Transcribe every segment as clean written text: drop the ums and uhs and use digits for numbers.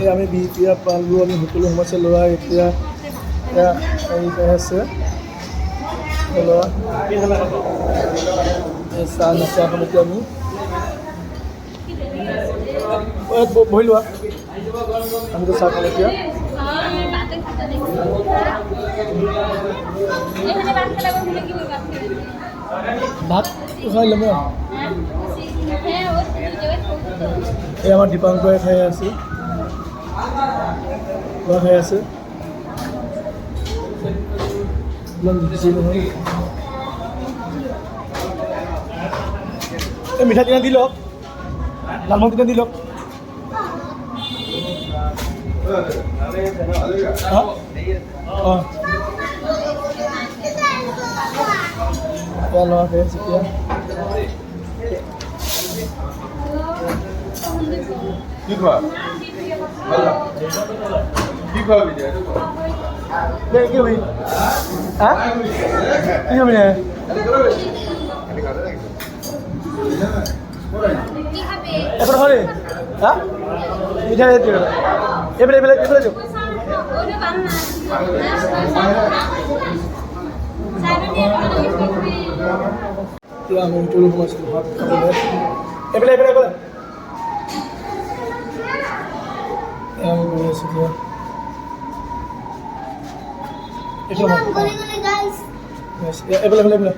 এই আমি এতিয়া পালোঁ, আমি হোটেল সোমাইছে ল'ৰা এতিয়া হেৰি খাই আছে ল'ৰা চাহ নাচাহ এখন এতিয়া আমি বহি লোৱা আমিতো চাহ খাম এতিয়া ভাত খাই ল'ম এই আমাৰ দীপাংকৰে খাই আছে খাই আছে ইমান বেছি নহয় এই মিঠা টিনা দি লওক লালমোহন টিনা দি লওক অঁ ল'ৰা খাই আছে এতিয়া কি খোৱা কি খোৱাবি কি হবি হা কি হবি এখন হলে হা মিঠাই এইফালে এইফালে এইফালে দিওঁ এতিয়া আমি ভিতৰত সোমাইছিলোঁ ভাত খাবলৈ এইফালে এইফালে এইফালে আমি গৈ আছোঁ এতিয়া এইফালে এইফালে এইফালে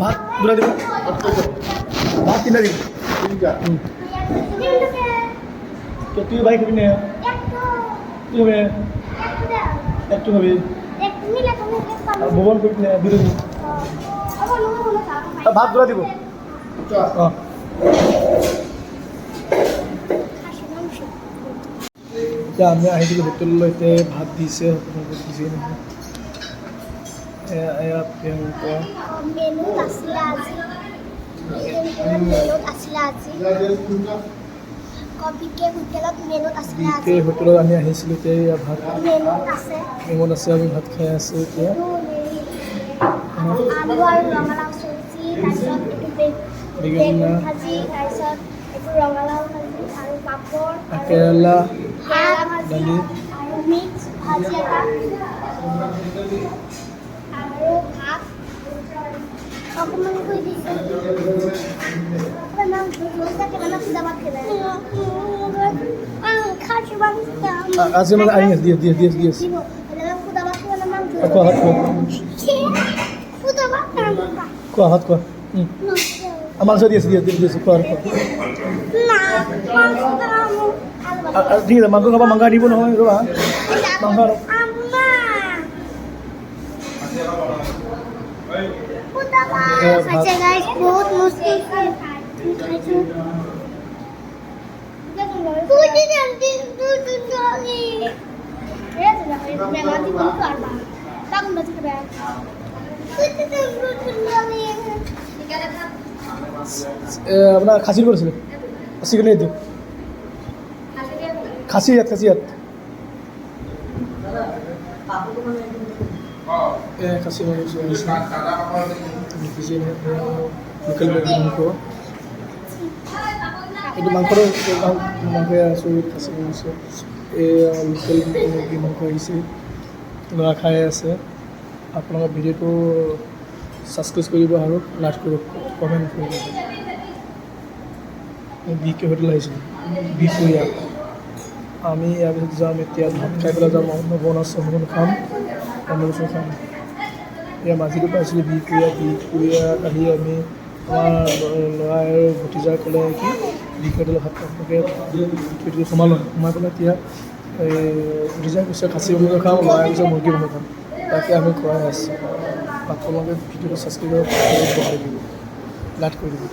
ভাত দুটা দিব ভাত তিনিটা দিব তুই ভাই খাবি না তুই হবে একটু খাবি ভুবন করবি না দুটো দিব ভাত দুটা দিব অঁ এতিয়া আমি আহিছিলোঁ হোটেললৈ এতিয়া ভাত দিছে দিছে নহয় এয়া প্ৰিয়ংকা হোটেলত আমি আহিছিলোঁ এতিয়া ভাত মেমত আছে আমি ভাত খাই আছোঁ এতিয়া বেঙেনা কেৰেলা দালি আজি মানে আহি আছে দি আছে খোৱা ভাত খোৱা আমাৰ ওচৰত দি আছে খোৱা ঠিক আছে মাংস খাবা মাংস দিব নহয় ৰ'বা মাংস बहुत मुश्किल আপোনাৰ খাচীৰ কৰিছিলে খাচী কেনে দিওঁ খাচী ইয়াত খাচী লোকেল মাংস এইটো মাংসটো মাংস আছোঁ খাচী মাংস এই লোকেল মুৰ্গী মাংস আহিছে ল'ৰা খাই আছে আপোনালোকৰ ভিডিঅ'টো ছাবস্ক্ৰাইব কৰিব আৰু লাইক কৰিব কমেণ্ট কৰিব বি কে হোটেল আহিছিলোঁ বিহপুৰীয়া আমি ইয়াৰ পিছত যাম এতিয়া ভাত খাই পেলাই যাম নবনা চবন খাম তামোল খাম এয়া মাজুলী পাইছিলোঁ বিহপুৰীয়া আহি আমি আমাৰ ল'ৰা আৰু ভতিজা ক'লে কি বি কে হোটেলত ভাত খামকৈ সোমাই পেলাই এতিয়া ভতিজাই কৈছে খাচী মাংস খাম ল'ৰাই কৈছে মুৰ্গী মাংস খাম তাকে আমি খুৱাই আছোঁ আপোনালোকে ভিডিঅ'টো ছাবস্ক্ৰাইব কৰিব বঢ়াই দিব লাইক কৰি দিব